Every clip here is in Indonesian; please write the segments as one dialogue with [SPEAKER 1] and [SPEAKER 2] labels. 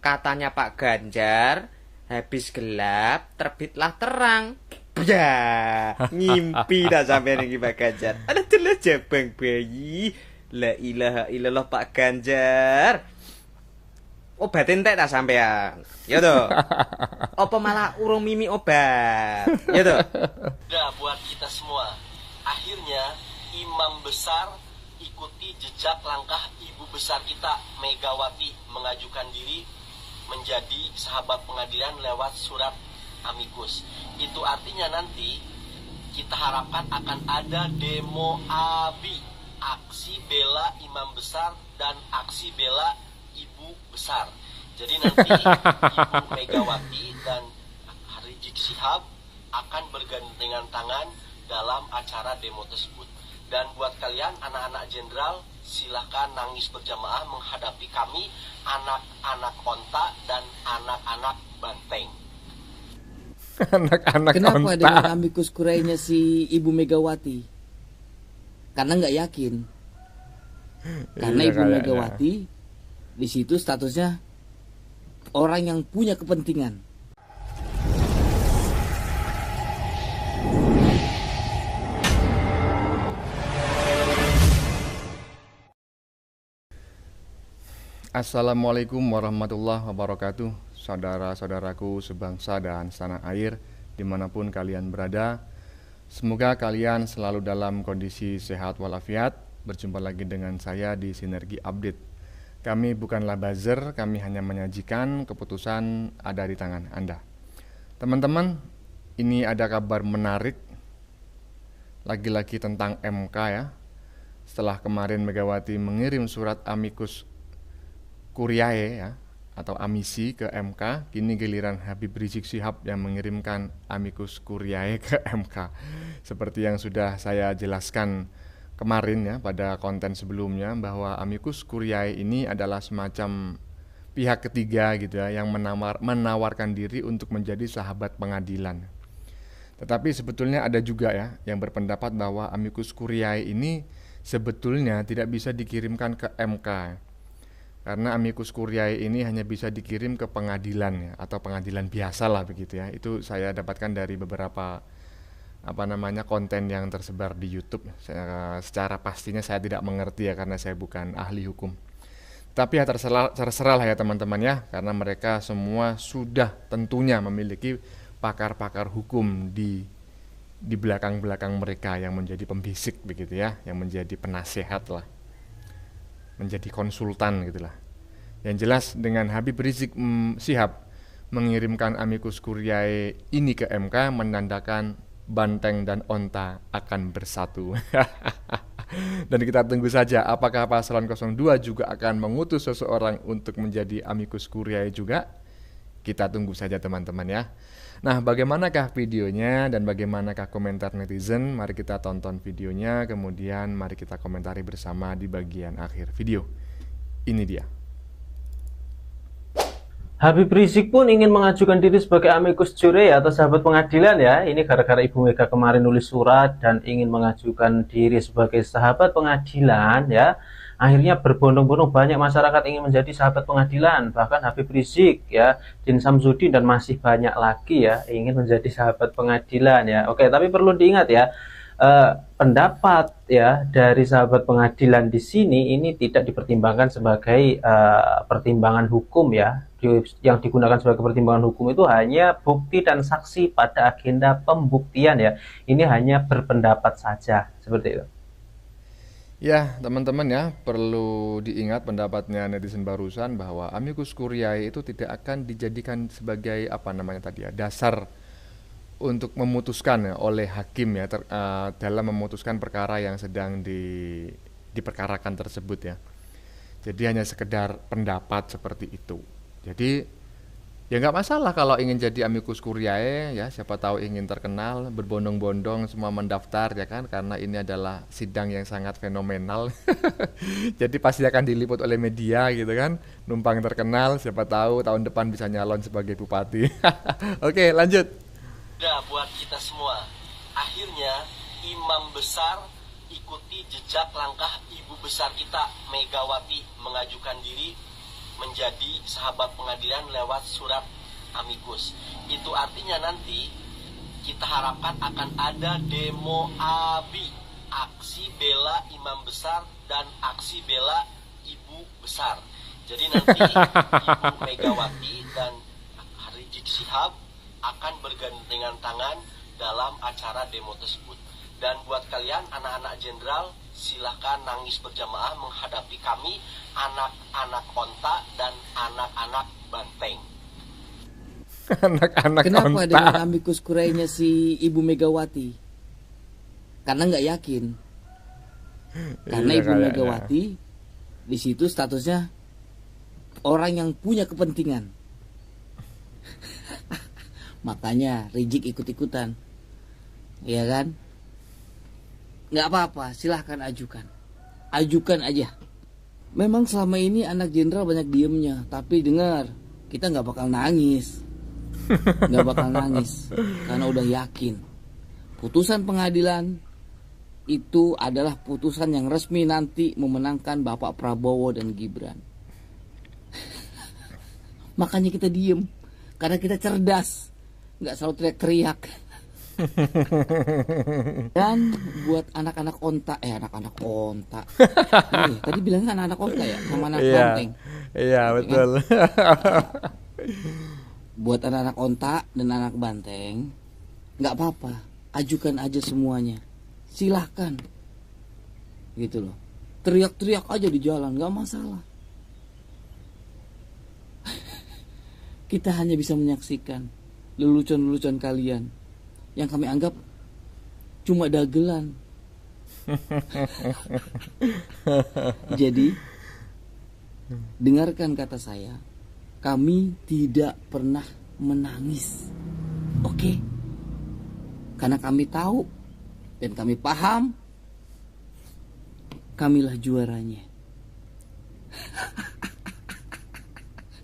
[SPEAKER 1] Katanya Pak Ganjar, habis gelap, terbitlah terang. Ya, ngimpi dah sampai nih Pak Ganjar. Ada jelas jabang bayi. La ilaha illallah Pak Ganjar. Obatin teh tak sampean. Ya toh. Apa malah urung mimi obat? Ya toh.
[SPEAKER 2] Udah buat kita semua. Akhirnya imam besar ikuti jejak langkah ibu besar kita Megawati mengajukan diri menjadi sahabat pengadilan lewat surat amikus. Itu artinya nanti kita harapkan akan ada demo ABI, aksi bela imam besar dan aksi bela ibu besar. Jadi nanti Ibu Megawati dan Rizik Syihab akan bergandengan tangan dalam acara demo tersebut. Dan buat kalian anak-anak jenderal, silahkan nangis berjamaah menghadapi kami, anak-anak onta dan anak-anak banteng.
[SPEAKER 3] Anak-anak
[SPEAKER 4] Kenapa
[SPEAKER 3] onta.
[SPEAKER 4] dengan amikus kurainya si Ibu Megawati? Karena nggak yakin. Karena
[SPEAKER 3] Iya,
[SPEAKER 4] Ibu
[SPEAKER 3] kayaknya.
[SPEAKER 4] Megawati di situ statusnya orang yang punya kepentingan.
[SPEAKER 3] Assalamualaikum warahmatullahi wabarakatuh. Saudara-saudaraku sebangsa dan setanah air dimanapun kalian berada, semoga kalian selalu dalam kondisi sehat walafiat. Berjumpa lagi dengan saya di Sinergi Update. Kami bukanlah buzzer, kami hanya menyajikan keputusan ada di tangan Anda. Teman-teman, ini ada kabar menarik lagi-lagi tentang MK ya. Setelah kemarin Megawati mengirim surat amikus Curiae ya, atau amisi ke MK, kini giliran Habib Rizik Syihab yang mengirimkan amikus Curiae ke MK. Seperti yang sudah saya jelaskan kemarin ya pada konten sebelumnya, bahwa amikus Curiae ini adalah semacam pihak ketiga gitu ya, yang menawarkan diri untuk menjadi sahabat pengadilan. Tetapi sebetulnya ada juga ya yang berpendapat bahwa amikus Curiae ini sebetulnya tidak bisa dikirimkan ke MK. Karena amikus Curiae ini hanya bisa dikirim ke pengadilan ya, atau pengadilan biasa lah begitu ya. Itu saya dapatkan dari beberapa konten yang tersebar di YouTube. Secara pastinya saya tidak mengerti ya, karena saya bukan ahli hukum. Tapi ya terserah lah ya teman-teman ya, karena mereka semua sudah tentunya memiliki pakar-pakar hukum di belakang-belakang mereka yang menjadi pembisik begitu ya, yang menjadi penasehat lah, menjadi konsultan gitulah. Yang jelas dengan Habib Rizik Syihab mengirimkan amikus Curiae ini ke MK menandakan banteng dan onta akan bersatu. Dan kita tunggu saja apakah paslon 02 juga akan mengutus seseorang untuk menjadi amikus Curiae juga. Kita tunggu saja teman-teman ya. Nah, bagaimanakah videonya dan bagaimanakah komentar netizen? Mari kita tonton videonya, kemudian mari kita komentari bersama di bagian akhir video. Ini dia.
[SPEAKER 5] Habib Rizik pun ingin mengajukan diri sebagai amikus curiae atau sahabat pengadilan ya. Ini gara-gara Ibu Mega kemarin nulis surat dan ingin mengajukan diri sebagai sahabat pengadilan ya. Akhirnya berbondong-bondong banyak masyarakat ingin menjadi sahabat pengadilan. Bahkan Habib Rizik ya, Din Samsudin dan masih banyak lagi ya ingin menjadi sahabat pengadilan ya. Oke, tapi perlu diingat ya, pendapat ya dari sahabat pengadilan di sini ini tidak dipertimbangkan sebagai pertimbangan hukum ya. Yang digunakan sebagai pertimbangan hukum itu hanya bukti dan saksi pada agenda pembuktian ya. Ini hanya berpendapat saja seperti itu.
[SPEAKER 3] Ya, teman-teman ya, perlu diingat pendapatnya netizen barusan bahwa amikus Curiae itu tidak akan dijadikan sebagai dasar untuk memutuskan ya, oleh hakim ya dalam memutuskan perkara yang sedang diperkarakan tersebut ya. Jadi hanya sekedar pendapat seperti itu. Jadi ya nggak masalah kalau ingin jadi amikus Curiae ya, siapa tahu ingin terkenal, berbondong-bondong semua mendaftar ya kan, karena ini adalah sidang yang sangat fenomenal. Jadi pasti akan diliput oleh media gitu kan, numpang terkenal, siapa tahu tahun depan bisa nyalon sebagai bupati. Oke, lanjut.
[SPEAKER 2] Udah buat kita semua. Akhirnya imam besar ikuti jejak langkah ibu besar kita Megawati mengajukan diri menjadi sahabat pengadilan lewat surat amikus. Itu artinya nanti kita harapkan akan ada demo ABI, aksi bela imam besar dan aksi bela ibu besar. Jadi nanti Ibu Megawati dan Rizik Syihab akan bergandengan tangan dalam acara demo tersebut. Dan buat kalian anak-anak jenderal, silahkan nangis berjamaah menghadapi kami, anak-anak onta dan anak-anak banteng.
[SPEAKER 3] Anak-anak
[SPEAKER 4] Kenapa
[SPEAKER 3] onta.
[SPEAKER 4] dengan amikus kurainya si Ibu Megawati? Karena nggak yakin. Karena
[SPEAKER 3] Iya,
[SPEAKER 4] Ibu
[SPEAKER 3] kayaknya.
[SPEAKER 4] Megawati di situ statusnya orang yang punya kepentingan. Makanya Rizik ikut-ikutan. Iya kan? Nggak apa-apa, silahkan ajukan. Ajukan aja. Memang selama ini anak jenderal banyak diemnya, tapi dengar, kita nggak bakal nangis. Nggak bakal nangis karena udah yakin putusan pengadilan itu adalah putusan yang resmi nanti memenangkan Bapak Prabowo dan Gibran. Makanya kita diem karena kita cerdas, nggak selalu teriak-teriak. Dan buat anak-anak onta, anak-anak onta. Tadi bilangnya anak-anak onta ya, sama anak
[SPEAKER 3] Iya,
[SPEAKER 4] banteng.
[SPEAKER 3] iya betul.
[SPEAKER 4] Buat anak-anak onta dan anak banteng, nggak apa-apa, ajukan aja semuanya, silahkan, gitu loh. Teriak-teriak aja di jalan, nggak masalah. Kita hanya bisa menyaksikan lelucon-lelucon kalian yang kami anggap cuma dagelan. Jadi, dengarkan kata saya, kami tidak pernah menangis. Oke? Karena kami tahu dan kami paham kamilah juaranya.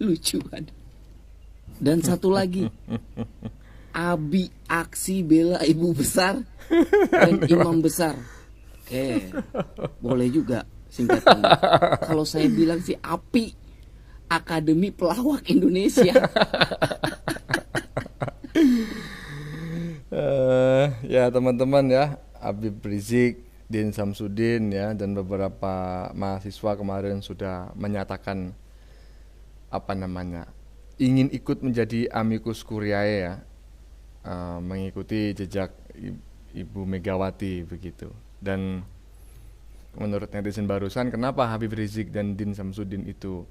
[SPEAKER 4] Lucu kan? Dan satu lagi, ABI, aksi bela ibu besar dan imam besar. Oke, boleh juga singkatannya. Kalau saya bilang sih API, Akademi Pelawak Indonesia.
[SPEAKER 3] Ya teman-teman ya, Habib Rizik, Din Samsudin ya, dan beberapa mahasiswa kemarin sudah menyatakan ingin ikut menjadi amicus curiae ya, mengikuti jejak Ibu Megawati begitu. Dan menurut netizen barusan, kenapa Habib Rizik dan Din Samsudin itu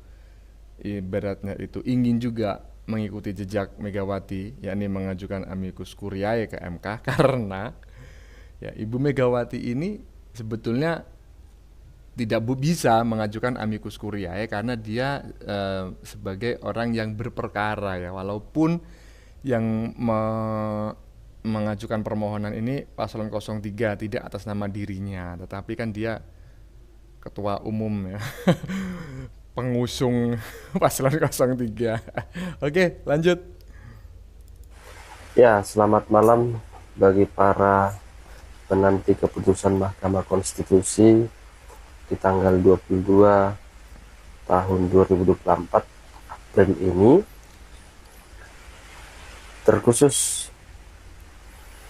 [SPEAKER 3] ibaratnya itu ingin juga mengikuti jejak Megawati, yakni mengajukan amicus curiae ke MK, karena ya Ibu Megawati ini sebetulnya tidak bisa mengajukan amicus curiae karena dia sebagai orang yang berperkara ya, walaupun yang mengajukan permohonan ini paslon 03 tidak atas nama dirinya, tetapi kan dia ketua umum ya. Pengusung paslon 03. Oke, lanjut.
[SPEAKER 6] Ya, selamat malam bagi para penanti keputusan Mahkamah Konstitusi di tanggal 22 tahun 2024 April ini, terkhusus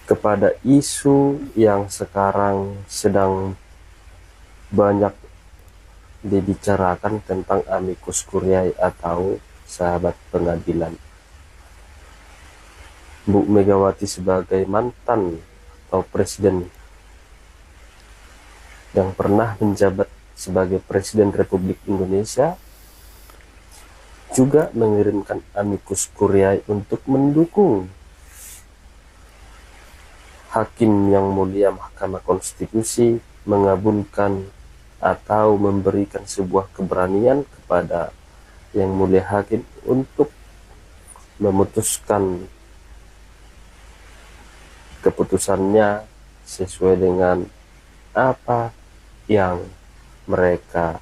[SPEAKER 6] kepada isu yang sekarang sedang banyak dibicarakan tentang amicus curiae atau sahabat pengadilan. Bu Megawati sebagai mantan atau presiden yang pernah menjabat sebagai Presiden Republik Indonesia juga mengirimkan amicus curiae untuk mendukung Hakim Yang Mulia Mahkamah Konstitusi mengabulkan atau memberikan sebuah keberanian kepada Yang Mulia Hakim untuk memutuskan keputusannya sesuai dengan apa yang mereka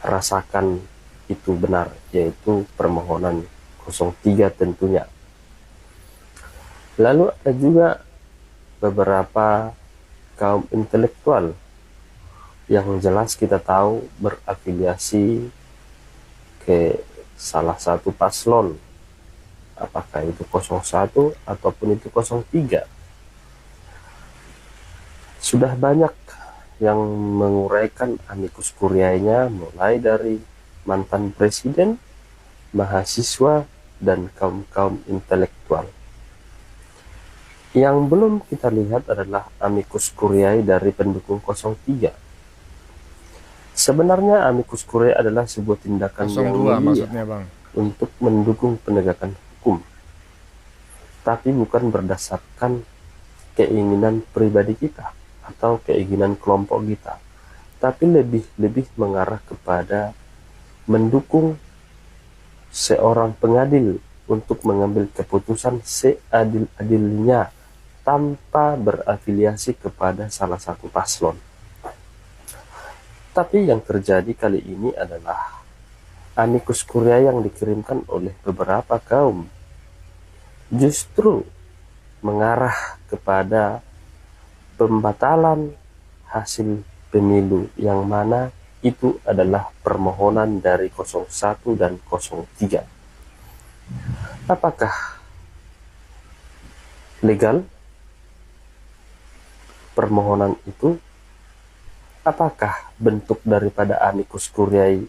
[SPEAKER 6] rasakan itu benar, yaitu permohonan 03 tentunya. Lalu ada juga beberapa kaum intelektual yang jelas kita tahu berafiliasi ke salah satu paslon, apakah itu 01 ataupun itu 03. Sudah banyak yang menguraikan amicus curiae-nya, mulai dari mantan presiden, mahasiswa, dan kaum-kaum intelektual. Yang belum kita lihat adalah amicus curiae dari pendukung 03. Sebenarnya amicus curiae adalah sebuah tindakan yang
[SPEAKER 3] 02
[SPEAKER 6] mulia
[SPEAKER 3] maksudnya Bang.
[SPEAKER 6] untuk mendukung penegakan hukum, tapi bukan berdasarkan keinginan pribadi kita atau keinginan kelompok kita, tapi lebih mengarah kepada mendukung seorang pengadil untuk mengambil keputusan seadil-adilnya tanpa berafiliasi kepada salah satu paslon. Tapi yang terjadi kali ini adalah amicus curiae yang dikirimkan oleh beberapa kaum justru mengarah kepada pembatalan hasil pemilu, yang mana itu adalah permohonan dari 01 dan 03. Apakah legal permohonan itu? Apakah bentuk daripada amicus curiae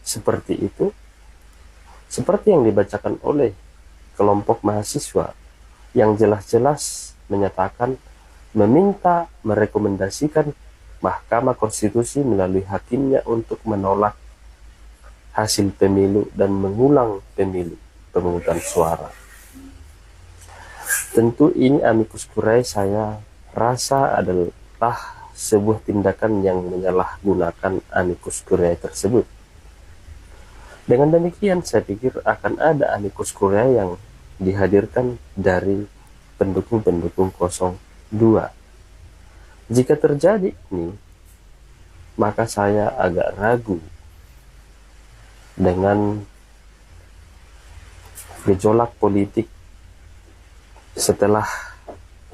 [SPEAKER 6] seperti itu? Seperti yang dibacakan oleh kelompok mahasiswa yang jelas-jelas menyatakan meminta merekomendasikan Mahkamah Konstitusi melalui hakimnya untuk menolak hasil pemilu dan mengulang pemilu pemungutan suara. Tentu ini amicus curiae saya rasa adalah sebuah tindakan yang menyalahgunakan amicus curiae tersebut. Dengan demikian saya pikir akan ada amicus curiae yang dihadirkan dari pendukung-pendukung 02. Jika terjadi ini, maka saya agak ragu dengan gejolak politik setelah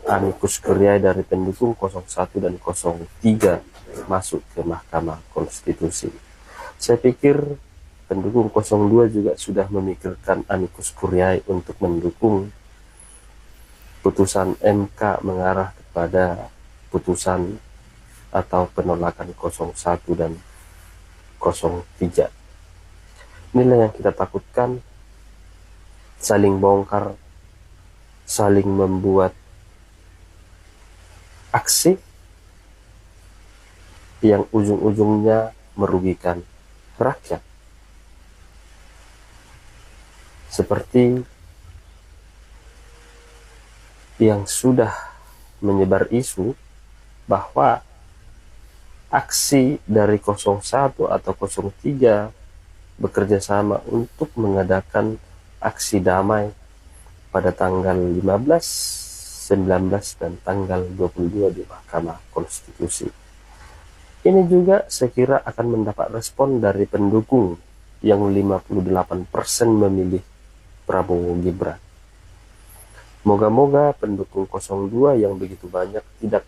[SPEAKER 6] amicus curiae dari pendukung 01 dan 03 masuk ke Mahkamah Konstitusi. Saya pikir pendukung 02 juga sudah memikirkan amicus curiae untuk mendukung putusan MK mengarah kepada putusan atau penolakan 01 dan 03. Inilah yang kita takutkan, saling bongkar, saling membuat aksi yang ujung-ujungnya merugikan rakyat. Seperti yang sudah menyebar isu bahwa aksi dari 01 atau 03 bekerja sama untuk mengadakan aksi damai pada tanggal 15, 19 dan tanggal 22 di Mahkamah Konstitusi. Ini juga saya kira akan mendapat respon dari pendukung yang 58% memilih Prabowo Gibran. Moga-moga pendukung 02 yang begitu banyak tidak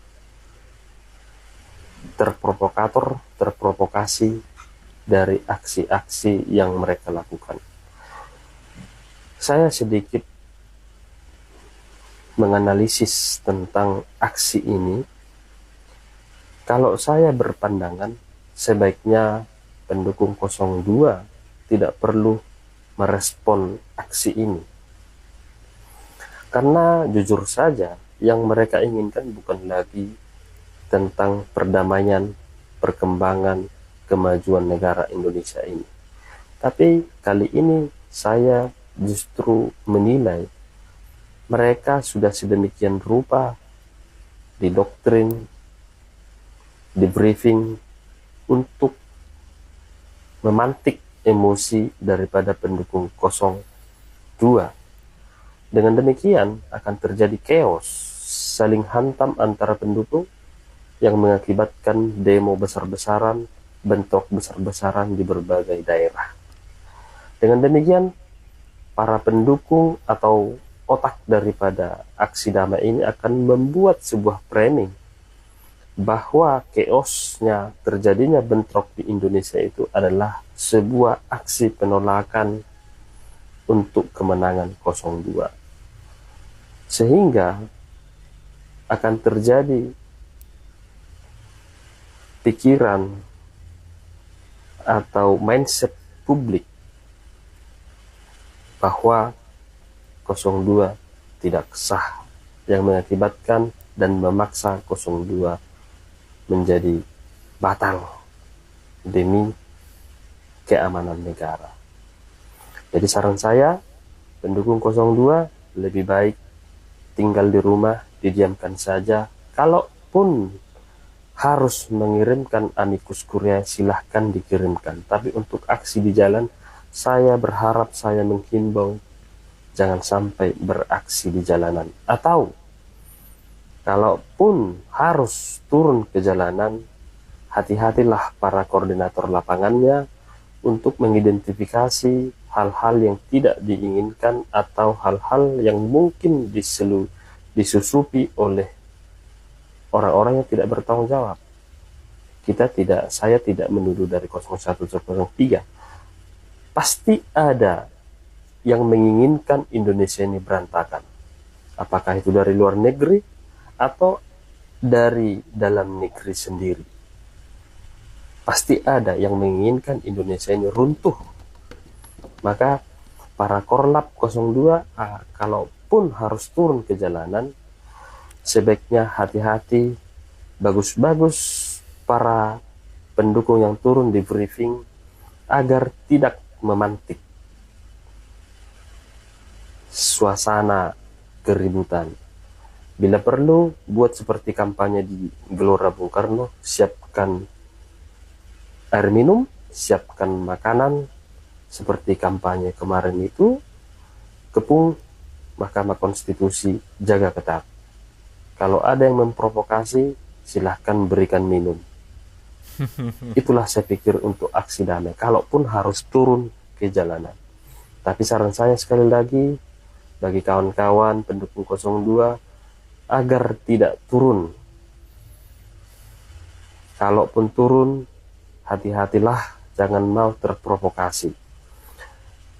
[SPEAKER 6] terprovokasi dari aksi-aksi yang mereka lakukan. Saya sedikit menganalisis tentang aksi ini. Kalau saya berpandangan, sebaiknya pendukung 02 tidak perlu merespon aksi ini. Karena jujur saja, yang mereka inginkan bukan lagi tentang perdamaian, perkembangan, kemajuan negara Indonesia ini. Tapi kali ini saya justru menilai mereka sudah sedemikian rupa didoktrin, di-briefing untuk memantik emosi daripada pendukung 02. Dengan demikian akan terjadi chaos, saling hantam antara pendukung yang mengakibatkan demo besar-besaran, bentrok besar-besaran di berbagai daerah. Dengan demikian, para pendukung atau otak daripada aksi damai ini akan membuat sebuah framing bahwa chaosnya terjadinya bentrok di Indonesia itu adalah sebuah aksi penolakan untuk kemenangan 02. Sehingga akan terjadi pikiran atau mindset publik bahwa 02 tidak sah, yang mengakibatkan dan memaksa 02 menjadi batal demi keamanan negara. Jadi saran saya, pendukung 02 lebih baik tinggal di rumah, didiamkan saja. Kalaupun harus mengirimkan amicus curiae, silahkan dikirimkan. Tapi untuk aksi di jalan, saya berharap, saya menghimbau, jangan sampai beraksi di jalanan. Atau kalaupun harus turun ke jalanan, hati-hatilah para koordinator lapangannya untuk mengidentifikasi hal-hal yang tidak diinginkan atau hal-hal yang mungkin disusupi oleh orang-orang yang tidak bertanggung jawab. Saya tidak menuduh dari 01 atau 03. Pasti ada yang menginginkan Indonesia ini berantakan. Apakah itu dari luar negeri atau dari dalam negeri sendiri. Pasti ada yang menginginkan Indonesia ini runtuh. Maka para Korlap 02, kalaupun harus turun ke jalanan, sebaiknya hati-hati, bagus-bagus para pendukung yang turun di briefing agar tidak memantik suasana keributan. Bila perlu, buat seperti kampanye di Gelora Bung Karno, siapkan air minum, siapkan makanan. Seperti kampanye kemarin itu, kepung Mahkamah Konstitusi, jaga ketat. Kalau ada yang memprovokasi, silahkan berikan minum. Itulah saya pikir untuk aksi damai, kalaupun harus turun ke jalanan. Tapi saran saya sekali lagi, bagi kawan-kawan pendukung 02, agar tidak turun. Kalaupun turun, hati-hatilah, jangan mau terprovokasi.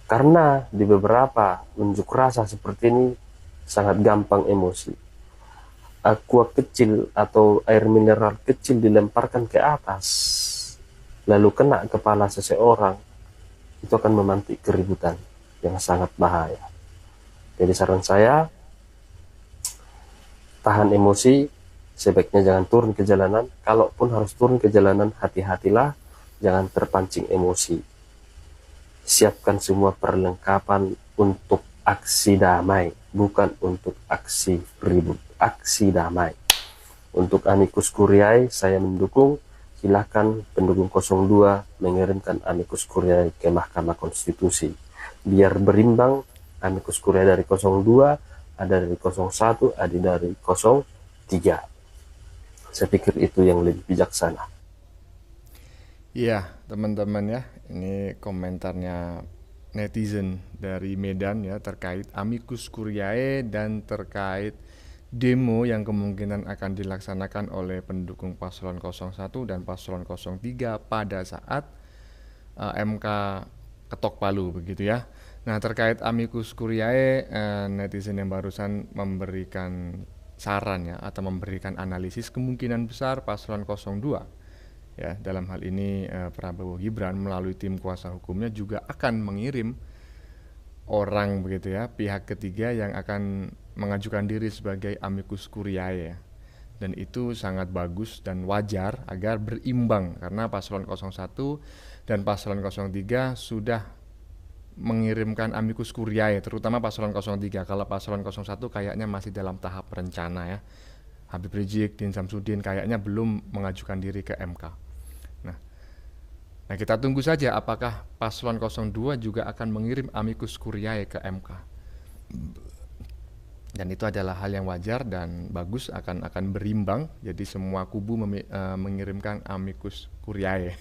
[SPEAKER 6] Karena di beberapa unjuk rasa seperti ini sangat gampang emosi. Aqua kecil atau air mineral kecil dilemparkan ke atas, lalu kena kepala seseorang, itu akan memantik keributan yang sangat bahaya. Jadi saran saya, tahan emosi, sebaiknya jangan turun ke jalanan. Kalaupun harus turun ke jalanan, hati-hatilah, jangan terpancing emosi. Siapkan semua perlengkapan untuk aksi damai, bukan untuk aksi ribut, aksi damai. Untuk amicus curiae saya mendukung, silakan pendukung 02 mengirimkan amicus curiae ke Mahkamah Konstitusi. Biar berimbang, amicus curiae dari 02, ada dari 01, ada dari 03. Saya pikir itu yang lebih bijaksana.
[SPEAKER 3] Iya, teman-teman ya, ini komentarnya netizen dari Medan ya terkait amicus curiae dan terkait demo yang kemungkinan akan dilaksanakan oleh pendukung paslon 01 dan paslon 03 pada saat MK ketok palu begitu ya. Nah, terkait amicus curiae, netizen yang barusan memberikan saran ya atau memberikan analisis kemungkinan besar paslon 02 ya, dalam hal ini Prabowo Gibran melalui tim kuasa hukumnya juga akan mengirim orang begitu ya, pihak ketiga yang akan mengajukan diri sebagai amicus curiae ya. Dan itu sangat bagus dan wajar agar berimbang, karena paslon 01 dan paslon 03 sudah mengirimkan amicus curiae, terutama paslon 03. Kalau paslon 01 kayaknya masih dalam tahap rencana ya. Habib Rizik, Din Samsudin kayaknya belum mengajukan diri ke MK. Nah, kita tunggu saja apakah paslon 02 juga akan mengirim amicus curiae ke MK. Dan itu adalah hal yang wajar dan bagus, akan berimbang. Jadi semua kubu mengirimkan amicus curiae.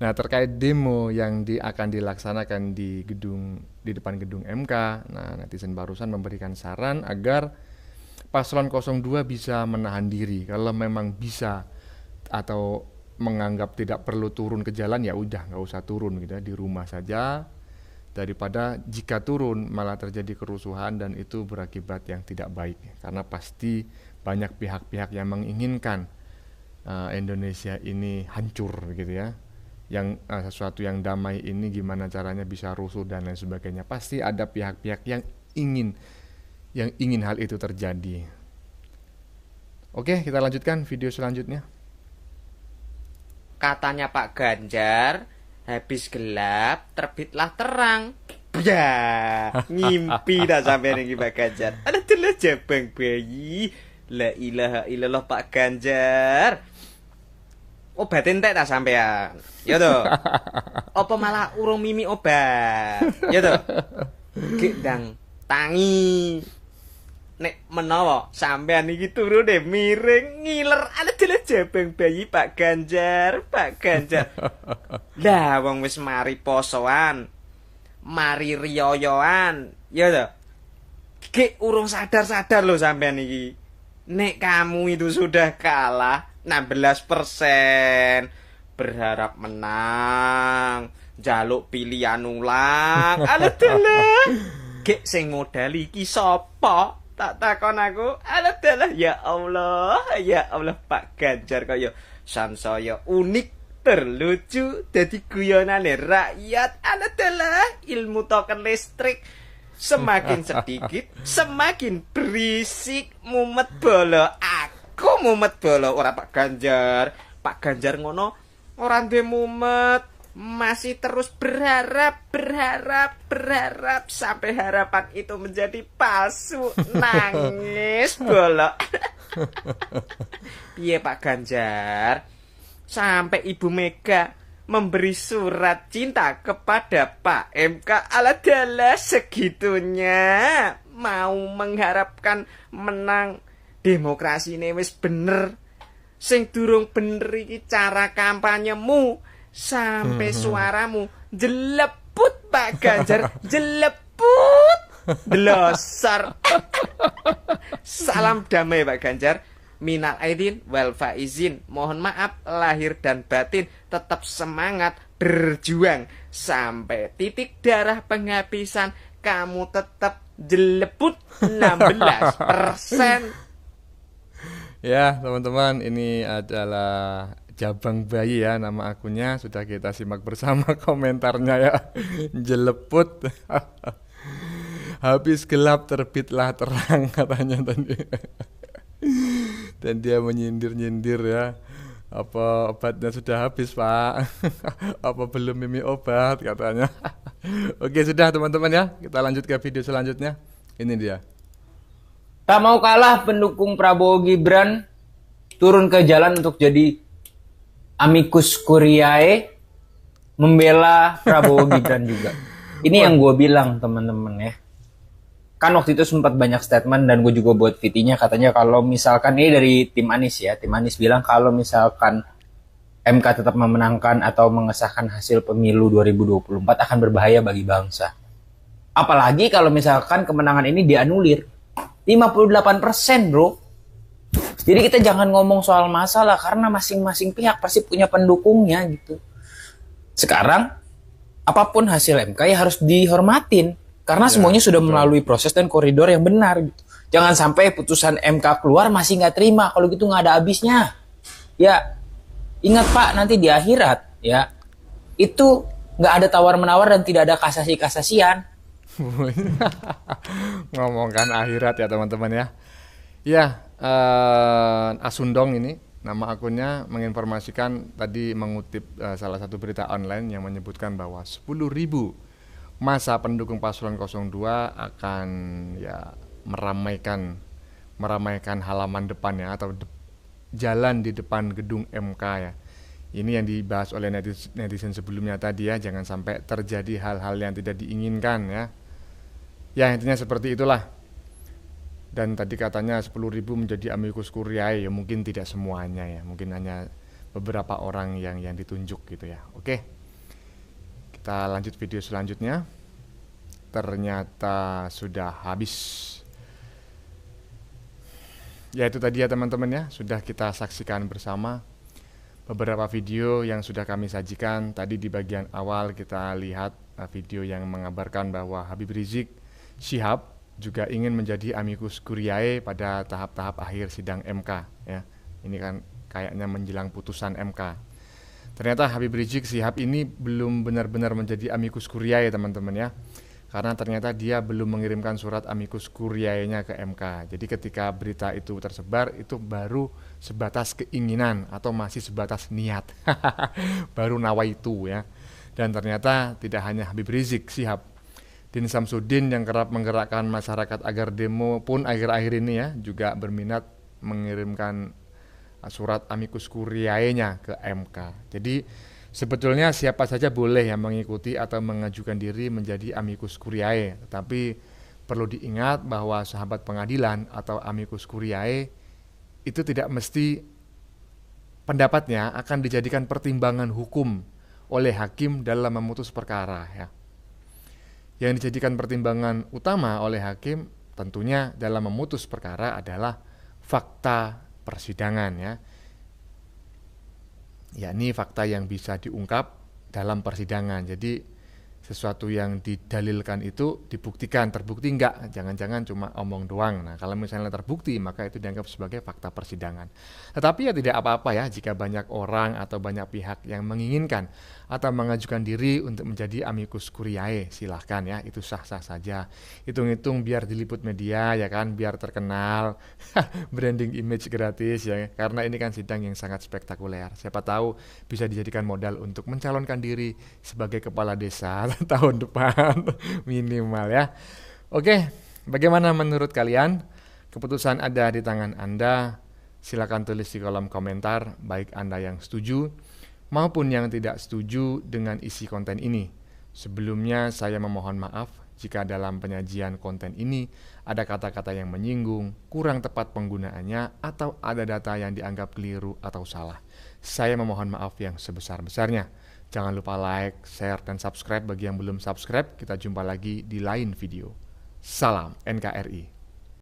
[SPEAKER 3] Nah, terkait demo yang akan dilaksanakan di depan gedung MK, nah netizen barusan memberikan saran agar paslon 02 bisa menahan diri. Kalau memang bisa atau menganggap tidak perlu turun ke jalan, ya udah nggak usah turun gitu ya, di rumah saja, daripada jika turun malah terjadi kerusuhan dan itu berakibat yang tidak baik, karena pasti banyak pihak-pihak yang menginginkan Indonesia ini hancur gitu ya, yang sesuatu yang damai ini gimana caranya bisa rusuh dan lain sebagainya. Pasti ada pihak-pihak yang ingin hal itu terjadi. Oke, kita lanjutkan video selanjutnya.
[SPEAKER 1] Katanya Pak Ganjar, habis gelap terbitlah terang. Ya, ngimpi dah sampai nih Pak Ganjar. Ada telah jabang bayi. La ilaha illallah Pak Ganjar. Obatin teh tak sampean. Ya toh. Apa malah urung mimi obat? Ya toh. Gendang tangi. Nek menawa sampean iki turu deh miring ngiler ada dile jabang bayi Pak Ganjar, Pak Ganjar. Lah wong wis mari posoan. Mari riyoyoan. Ya toh. Ki urung sadar-sadar lho sampean iki. Nek kamu itu sudah kalah 16%, berharap menang, jaluk pilihan ulang. Alah, gek sing modal iki sapa? Tak takon aku. Alah, ya Allah Pak Ganjar kaya sansaya unik, terlucu, dadi guyonane rakyat. Alah, ilmu token listrik semakin sedikit, semakin berisik, mumet bolo. Aku mumet bolo ora Pak Ganjar. Pak Ganjar ngono ora duwe mumet, masih terus berharap sampai harapan itu menjadi palsu. Nangis bolo. Piye Pak Ganjar? Sampai Ibu Mega memberi surat cinta kepada Pak MK. Alah segitunya mau mengharapkan menang. Demokrasi ini wis bener. Sing durung bener iki cara kampanyemu. Sampai suaramu jeleput Pak Ganjar. Jeleput. Delosar. Salam damai Pak Ganjar. Minal aidin wal faizin. Mohon maaf lahir dan batin. Tetap semangat berjuang sampai titik darah penghabisan. Kamu tetap jeleput 16%.
[SPEAKER 3] Ya teman-teman, ini adalah Jabang Bayi ya nama akunnya. Sudah kita simak bersama komentarnya ya. Jeleput. Habis gelap terbitlah terang katanya tadi. Dan dia menyindir-nyindir ya. Apa obatnya sudah habis Pak? Apa belum mimi obat katanya. Oke sudah teman-teman ya. Kita lanjut ke video selanjutnya. Ini dia.
[SPEAKER 7] Tak mau kalah pendukung Prabowo Gibran turun ke jalan untuk jadi amicus curiae membela Prabowo Gibran juga. Ini yang gue bilang teman-teman ya. Kan waktu itu sempat banyak statement dan gue juga buat VT-nya katanya kalau misalkan ini dari tim Anies ya. Tim Anies bilang kalau misalkan MK tetap memenangkan atau mengesahkan hasil pemilu 2024 akan berbahaya bagi bangsa. Apalagi kalau misalkan kemenangan ini dianulir. 58% bro. Jadi kita jangan ngomong soal masalah karena masing-masing pihak pasti punya pendukungnya gitu. Sekarang apapun hasil MK ya harus dihormatin karena semuanya sudah melalui proses dan koridor yang benar gitu. Jangan sampai putusan MK keluar masih nggak terima, kalau gitu nggak ada habisnya. Ya ingat Pak, nanti di akhirat ya itu nggak ada tawar-menawar dan tidak ada kasasi-kasasian.
[SPEAKER 3] Ngomongkan akhirat ya teman-teman ya. Ya, Asundong ini nama akunnya menginformasikan tadi mengutip salah satu berita online yang menyebutkan bahwa 10.000 masa pendukung paslon 02 akan ya meramaikan halaman depannya atau jalan di depan gedung MK ya. Ini yang dibahas oleh netizen sebelumnya tadi ya, jangan sampai terjadi hal-hal yang tidak diinginkan ya. Ya intinya seperti itulah. Dan tadi katanya 10.000 menjadi amicus curiae, ya mungkin tidak semuanya ya, mungkin hanya beberapa orang yang ditunjuk gitu ya. Oke, kita lanjut video selanjutnya. Ternyata sudah habis. Ya itu tadi ya teman-teman ya, sudah kita saksikan bersama beberapa video yang sudah kami sajikan. Tadi di bagian awal kita lihat video yang mengabarkan bahwa Habib Rizik Syihab juga ingin menjadi amicus curiae pada tahap-tahap akhir sidang MK ya. Ini kan kayaknya menjelang putusan MK. Ternyata Habib Rizik Syihab ini belum benar-benar menjadi amicus curiae teman-teman ya. Karena ternyata dia belum mengirimkan surat amicus curiae-nya ke MK. Jadi ketika berita itu tersebar, itu baru sebatas keinginan atau masih sebatas niat. Baru nawaitu ya. Dan ternyata tidak hanya Habib Rizik Syihab, Din Samsudin yang kerap menggerakkan masyarakat agar demo pun akhir-akhir ini ya juga berminat mengirimkan surat amicus curiae-nya ke MK. Jadi sebetulnya siapa saja boleh yang mengikuti atau mengajukan diri menjadi amicus curiae, tetapi perlu diingat bahwa sahabat pengadilan atau amicus curiae itu tidak mesti pendapatnya akan dijadikan pertimbangan hukum oleh hakim dalam memutus perkara ya. Yang dijadikan pertimbangan utama oleh hakim tentunya dalam memutus perkara adalah fakta persidangan ya. Yakni fakta yang bisa diungkap dalam persidangan. Jadi sesuatu yang didalilkan itu dibuktikan, terbukti enggak, jangan-jangan cuma omong doang. Nah kalau misalnya terbukti maka itu dianggap sebagai fakta persidangan. Tetapi ya tidak apa-apa ya jika banyak orang atau banyak pihak yang menginginkan atau mengajukan diri untuk menjadi amicus curiae, silahkan ya, itu sah-sah saja. Hitung-hitung biar diliput media ya kan, biar terkenal, branding image gratis ya, karena ini kan sidang yang sangat spektakuler. Siapa tahu bisa dijadikan modal untuk mencalonkan diri sebagai kepala desa tahun depan minimal ya. Oke, bagaimana menurut kalian? Keputusan ada di tangan Anda. Silakan tulis di kolom komentar baik Anda yang setuju maupun yang tidak setuju dengan isi konten ini. Sebelumnya saya memohon maaf jika dalam penyajian konten ini ada kata-kata yang menyinggung, kurang tepat penggunaannya, atau ada data yang dianggap keliru atau salah. Saya memohon maaf yang sebesar-besarnya. Jangan lupa like, share, dan subscribe bagi yang belum subscribe. Kita jumpa lagi di lain video. Salam NKRI.